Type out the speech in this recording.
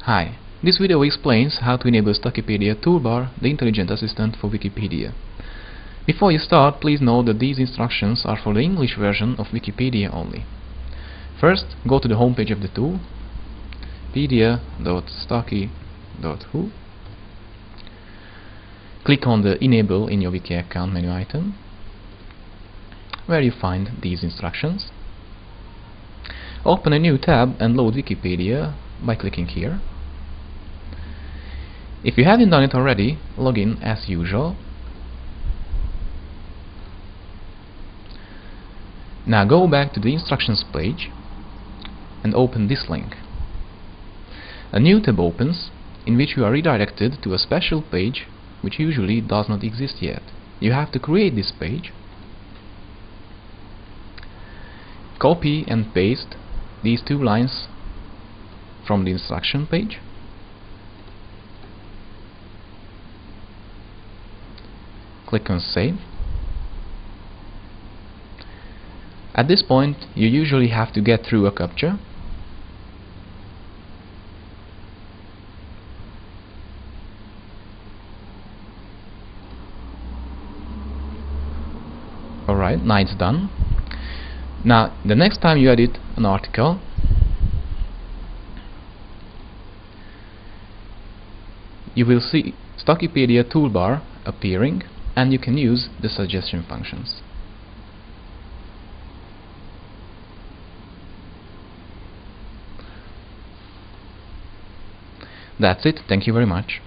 Hi, this video explains how to enable Sztakipedia Toolbar, the intelligent assistant for Wikipedia. Before you start, please note that these instructions are for the English version of Wikipedia only. First, go to the homepage of the tool, pedia.staki.hu. Click on the Enable in your Wiki account menu item, where you find these instructions. Open a new tab and load Wikipedia by clicking here. If you haven't done it already, log in as usual. Now go back to the instructions page and open this link. A new tab opens in which you are redirected to a special page which usually does not exist yet. You have to create this page. Copy and paste these two lines from the instruction page. Click on Save. At this point, you usually have to get through a captcha. Alright, now it's done. Now, the next time you edit an article, you will see Sztakipedia Toolbar appearing, and you can use the suggestion functions. That's it. Thank you very much.